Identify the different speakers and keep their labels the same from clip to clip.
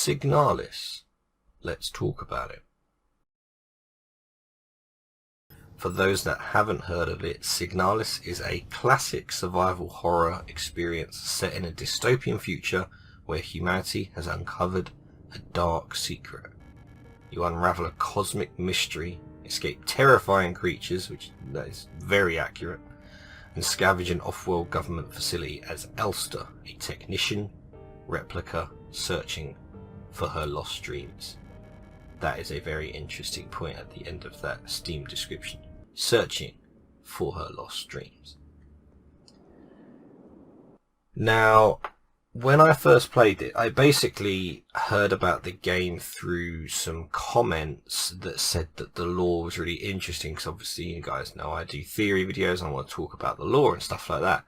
Speaker 1: Signalis. Let's talk about it. For those that haven't heard of it, Signalis is a classic survival horror experience set in a dystopian future where humanity has uncovered a dark secret. You unravel a cosmic mystery, escape terrifying creatures, which that is very accurate, and scavenge an off-world government facility as Elster, a technician replica searching for her lost dreams. That is a very interesting point at the end of that Steam description. Searching for her lost dreams. Now, when I first played it, I basically heard about the game through some comments that said that the lore was really interesting, because obviously you guys know I do theory videos and I want to talk about the lore and stuff like that.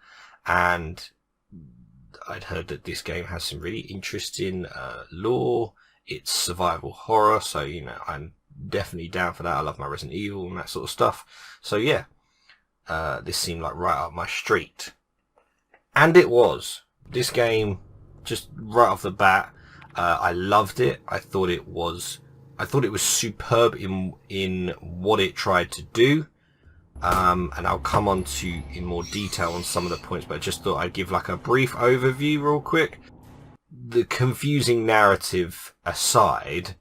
Speaker 1: And I'd heard that this game has some really interesting lore. It's survival horror, so you know I'm definitely down for that. I love my Resident Evil and that sort of stuff. So yeah, this seemed like right up my street, and it was. This game, just right off the bat, I loved it. I thought it was superb in what it tried to do. And I'll come on to in more detail on some of the points, but I just thought I'd give like a brief overview real quick. The confusing narrative aside,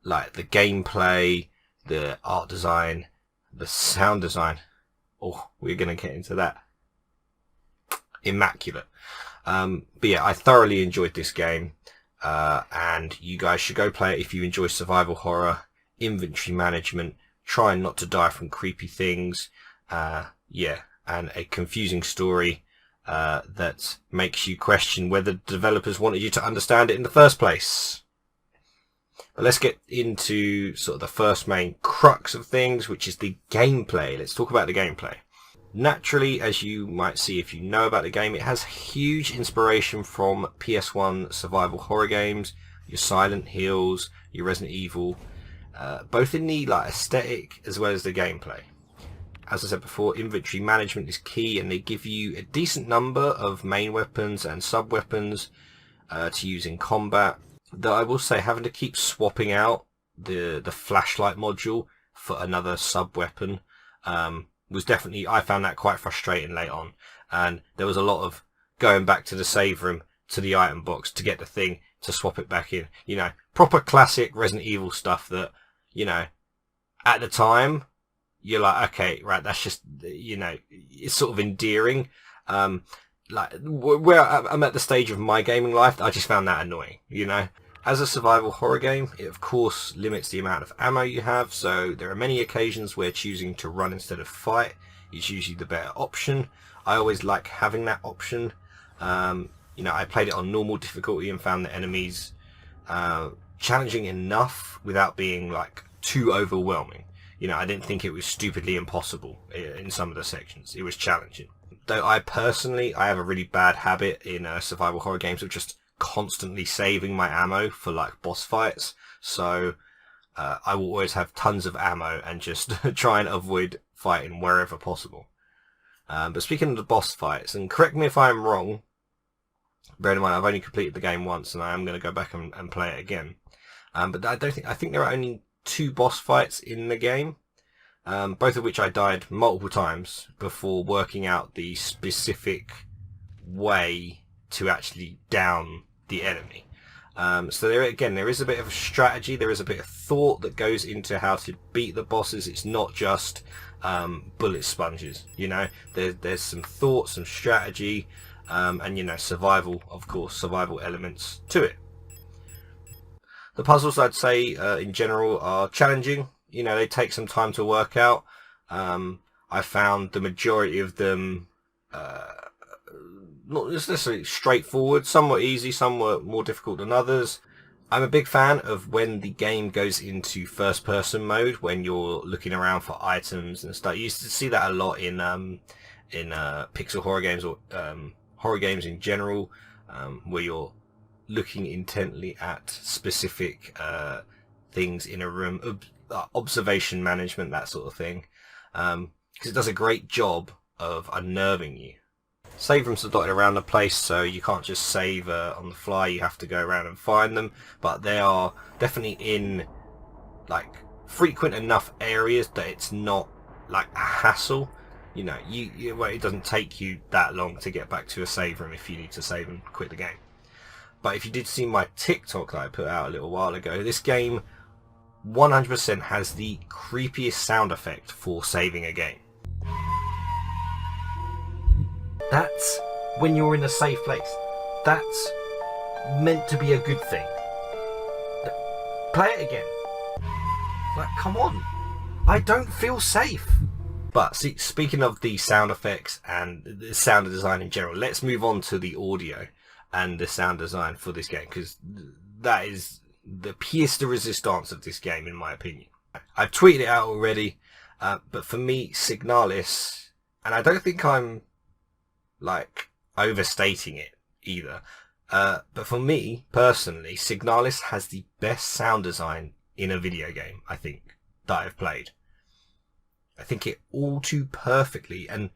Speaker 1: like the gameplay, the art design, the sound design, oh, we're going to get into that. Immaculate. But yeah, I thoroughly enjoyed this game, and you guys should go play it if you enjoy survival horror, inventory management, trying not to die from creepy things, yeah, and a confusing story that makes you question whether developers wanted you to understand it in the first place. But let's get into sort of the first main crux of things, which is the gameplay. Let's talk about the gameplay. Naturally, as you might see if you know about the game, it has huge inspiration from PS1 survival horror games, your Silent Hills, your Resident Evil, both in the like aesthetic as well as the gameplay. As I said before, inventory management is key, and they give you a decent number of main weapons and sub weapons to use in combat. Though I will say, having to keep swapping out the flashlight module for another sub weapon was definitely, I found that quite frustrating late on, and there was a lot of going back to the save room to the item box to get the thing to swap it back in. You know, proper classic Resident Evil stuff that, you know, at the time you're like, okay, right, that's just, you know, it's sort of endearing. Like where I'm at the stage of my gaming life, I just found that annoying, you know. As a survival horror game, it of course limits the amount of ammo you have, so there are many occasions where choosing to run instead of fight is usually the better option. I always like having that option. You know, I played it on normal difficulty and found the enemies challenging enough without being like too overwhelming. You know, I didn't think it was stupidly impossible in some of the sections. It was challenging. Though I have a really bad habit in survival horror games of just constantly saving my ammo for like boss fights, so I will always have tons of ammo and just try and avoid fighting wherever possible. But speaking of the boss fights, and correct me if I'm wrong, bear in mind I've only completed the game once and I am going to go back and play it again, but I think there are only 2 boss fights in the game, both of which I died multiple times before working out the specific way to actually down the enemy. So there is a bit of a strategy, there is a bit of thought that goes into how to beat the bosses. It's not just bullet sponges, you know. There's some thought, some strategy, and you know, survival, of course, survival elements to it. The puzzles, I'd say, in general are challenging. You know, they take some time to work out. I found the majority of them not necessarily straightforward, some were easy, some were more difficult than others. I'm a big fan of when the game goes into first person mode, when you're looking around for items and stuff. You used to see that a lot in pixel horror games, or horror games in general, where you're looking intently at specific things in a room, observation management, that sort of thing, because it does a great job of unnerving you. Save rooms are dotted around the place, so you can't just save on the fly. You have to go around and find them, but they are definitely in like frequent enough areas that it's not like a hassle. You know, well, it doesn't take you that long to get back to a save room if you need to save and quit the game. But if you did see my TikTok that I put out a little while ago, this game 100% has the creepiest sound effect for saving a game. That's when you're in a safe place. That's meant to be a good thing. Play it again. Like, come on. I don't feel safe. But see, speaking of the sound effects and the sound design in general, let's move on to the audio and the sound design for this game, because that is the pièce de résistance of this game, in my opinion. I've tweeted it out already, but for me, Signalis, and I don't think I'm like overstating it either, but for me personally, Signalis has the best sound design in a video game, I think, that I've played. I think it all too perfectly and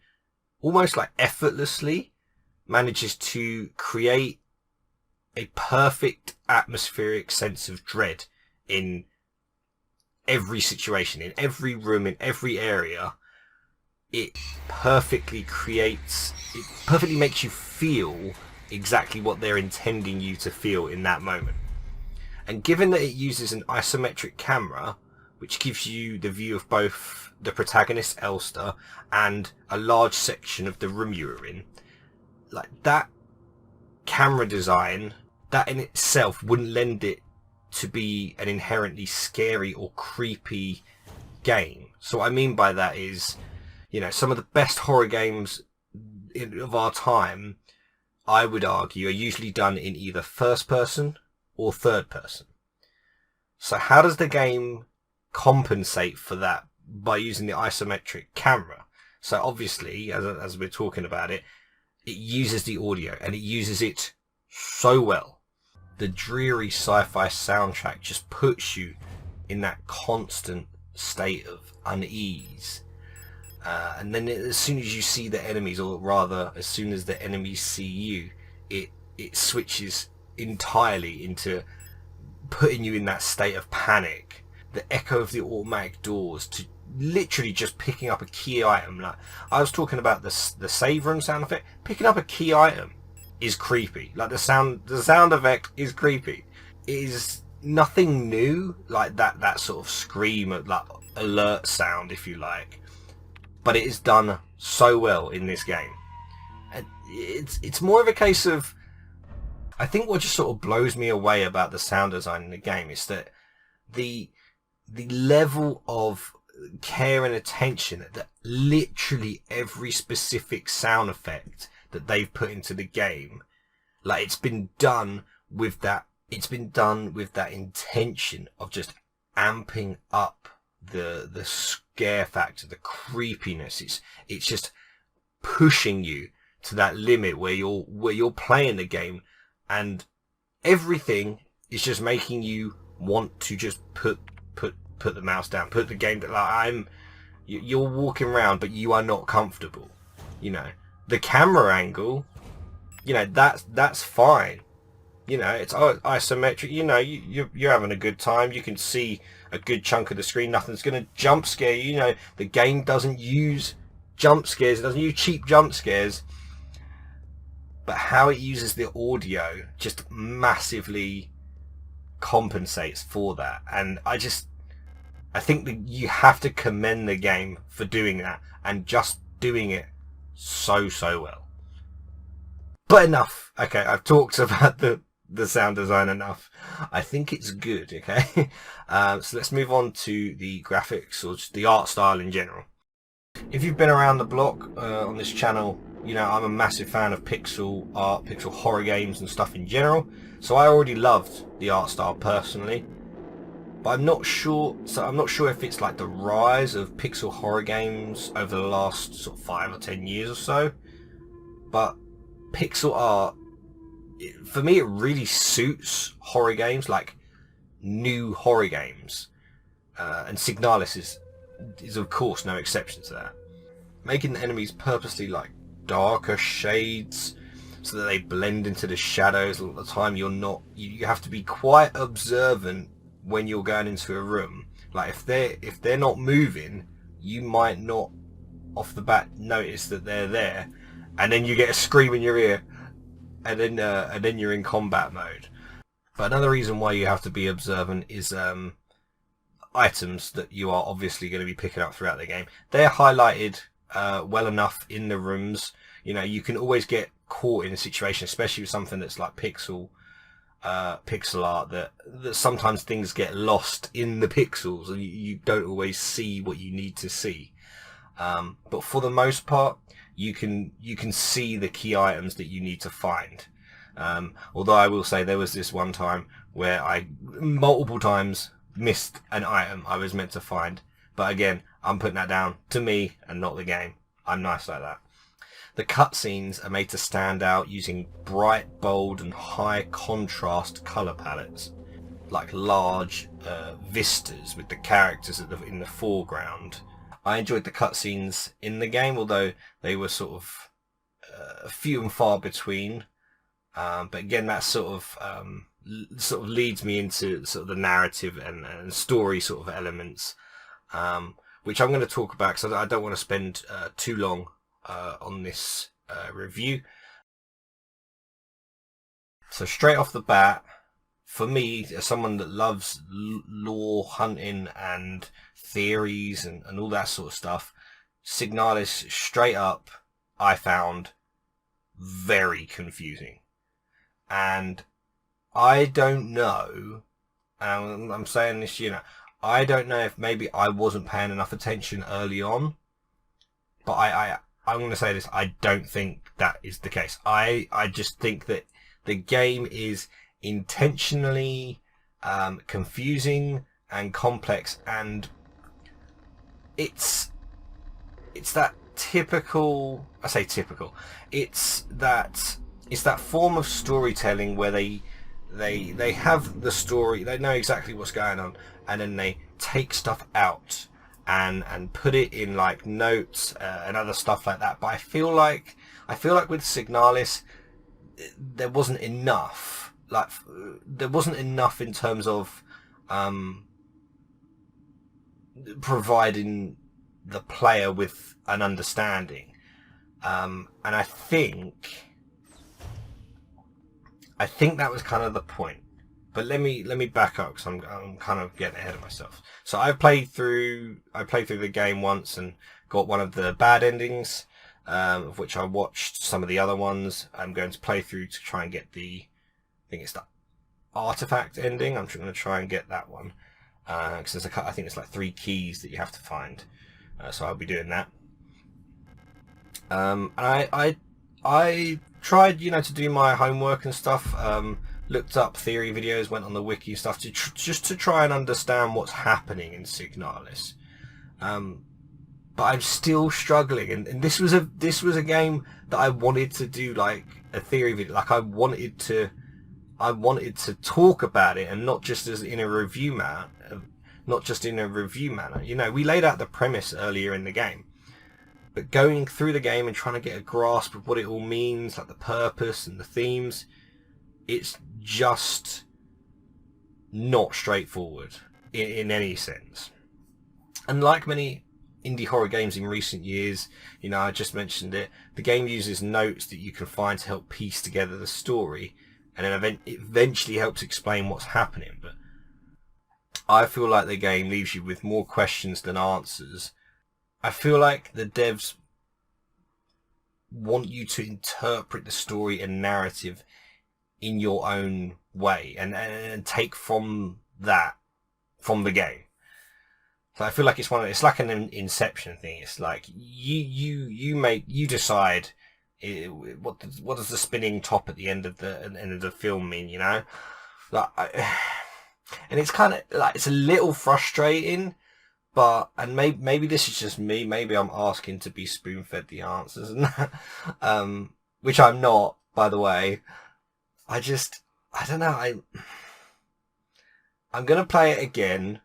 Speaker 1: almost like effortlessly manages to create a perfect atmospheric sense of dread in every situation, in every room, in every area. It perfectly makes you feel exactly what they're intending you to feel in that moment. And given that it uses an isometric camera, which gives you the view of both the protagonist Elster and a large section of the room you were in, like that camera design, that in itself wouldn't lend it to be an inherently scary or creepy game. So what I mean by that is, you know, some of the best horror games of our time, I would argue, are usually done in either first person or third person. So how does the game compensate for that by using the isometric camera? So obviously, as we're talking about it, it uses the audio, and it uses it so well. The dreary sci-fi soundtrack just puts you in that constant state of unease. And then as soon as you see the enemies, or rather as soon as the enemies see you, it switches entirely into putting you in that state of panic. The echo of the automatic doors to literally just picking up a key item. Like I was talking about the save room sound effect. Picking up a key item is creepy. Like the sound effect is creepy. It is nothing new, like that sort of scream, like alert sound, if you like. But it is done so well in this game. And it's more of a case of, I think what just sort of blows me away about the sound design in the game is that the level of care and attention that literally every specific sound effect that they've put into the game, like it's been done with that intention of just amping up the scare factor, the creepiness. It's just pushing you to that limit where you're playing the game, and everything is just making you want to just put the mouse down, put the game down. Like you're walking around, but you are not comfortable. You know, the camera angle, you know, that's fine. You know, it's isometric. You know, you're having a good time. You can see a good chunk of the screen. Nothing's going to jump scare you. You know, the game doesn't use jump scares. It doesn't use cheap jump scares. But how it uses the audio just massively compensates for that. And I think that you have to commend the game for doing that, and just doing it so well. But enough. Okay, I've talked about the sound design enough. I think it's good, okay? So let's move on to the graphics, or just the art style in general. If you've been around the block on this channel, you know I'm a massive fan of pixel art, pixel horror games and stuff in general. So I already loved the art style personally. But I'm not sure if it's like the rise of pixel horror games over the last sort of 5 or 10 years or so. But pixel art, for me, it really suits horror games, like new horror games. And Signalis is of course no exception to that. Making the enemies purposely like darker shades so that they blend into the shadows. A lot of the time you have to be quite observant when you're going into a room. Like if they're not moving, you might not off the bat notice that they're there, and then you get a scream in your ear, and then you're in combat mode. But another reason why you have to be observant is items that you are obviously going to be picking up throughout the game. They're highlighted well enough in the rooms. You know, you can always get caught in a situation, especially with something that's like pixel art, that sometimes things get lost in the pixels and you don't always see what you need to see. But for the most part, you can see the key items that you need to find. Although I will say there was this one time where I multiple times missed an item I was meant to find. But again, I'm putting that down to me and not the game. I'm nice like that. The cutscenes are made to stand out using bright, bold and high contrast colour palettes, like large vistas with the characters in the foreground. I enjoyed the cutscenes in the game, although they were sort of few and far between. But again, that sort of leads me into sort of the narrative and story sort of elements, which I'm going to talk about because I don't want to spend too long on this review. So straight off the bat, for me, as someone that loves lore hunting and theories and all that sort of stuff, Signalis straight up I found very confusing. And I don't know, and I'm saying this, you know, I don't know if maybe I wasn't paying enough attention early on, but I'm going to say this, I don't think that is the case. I just think that the game is intentionally confusing and complex, and it's that typical, I say typical, it's that form of storytelling where they have the story, they know exactly what's going on, and then they take stuff out and put it in like notes and other stuff like that. But I feel like with Signalis there wasn't enough. Like there wasn't enough in terms of providing the player with an understanding, and I think that was kind of the point. But let me back up because I'm kind of getting ahead of myself. So I played through the game once and got one of the bad endings, of which I watched some of the other ones. I'm going to play through to try and get I think it's the artifact ending. I'm going to try and get that one because I think it's like 3 keys that you have to find. So I'll be doing that. And I tried, you know, to do my homework and stuff. Looked up theory videos, went on the wiki and stuff just to try and understand what's happening in Signalis. But I'm still struggling, and this was a game that I wanted to do like a theory video. Like I wanted to talk about it, and not just in a review manner. You know, we laid out the premise earlier in the game, but going through the game and trying to get a grasp of what it all means, like the purpose and the themes, it's just not straightforward in any sense. And like many indie horror games in recent years, you know, I just mentioned it, the game uses notes that you can find to help piece together the story, and then it eventually helps explain what's happening. But I feel like the game leaves you with more questions than answers. I feel like the devs want you to interpret the story and narrative in your own way and take from the game. So I feel like it's like an Inception thing. It's like you decide what does the spinning top at the end of the film mean, you know? Like, and it's kind of like, it's a little frustrating, but maybe this is just me. Maybe I'm asking to be spoon-fed the answers, and which I'm not, by the way. I don't know. I'm gonna play it again,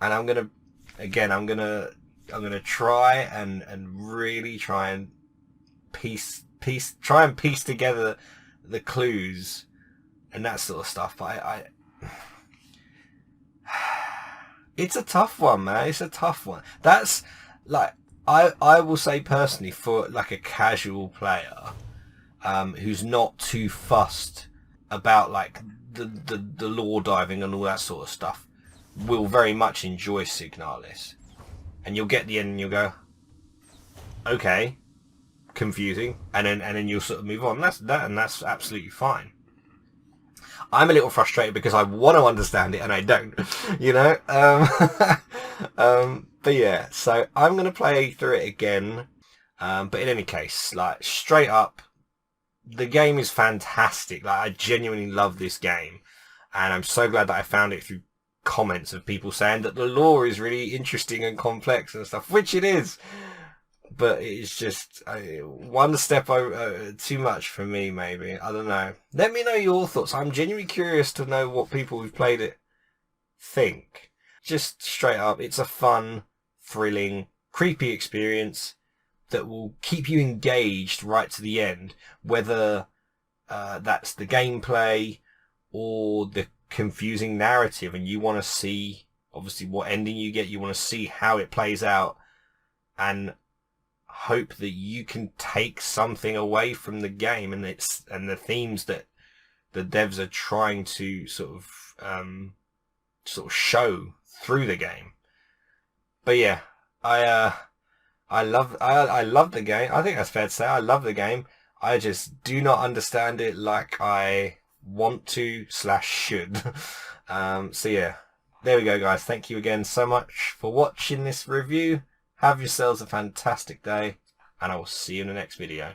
Speaker 1: and I'm gonna try and really try and try and piece together the clues and that sort of stuff. But it's a tough one, man. It's a tough one. That's like, I will say personally, for like a casual player, who's not too fussed about like the lore diving and all that sort of stuff, will very much enjoy Signalis. And you'll get the end and you'll go, okay, confusing, and then you'll sort of move on. That's absolutely fine. I'm a little frustrated because I want to understand it and I don't, you know. But yeah, so I'm going to play through it again. But in any case, like, straight up, the game is fantastic. Like, I genuinely love this game, and I'm so glad that I found it through comments of people saying that the lore is really interesting and complex and stuff, which it is. But it's just one step too much for me, maybe. I don't know. Let me know your thoughts. I'm genuinely curious to know what people who've played it think. Just straight up, it's a fun, thrilling, creepy experience that will keep you engaged right to the end, whether that's the gameplay or the confusing narrative, and you want to see, obviously, what ending you get. You want to see how it plays out, and hope that you can take something away from the game and the themes that the devs are trying to sort of show through the game. But yeah, I love the game. I think that's fair to say. I love the game. I just do not understand it like I want to / should. So yeah, there we go, guys. Thank you again so much for watching this review. Have yourselves a fantastic day, and I will see you in the next video.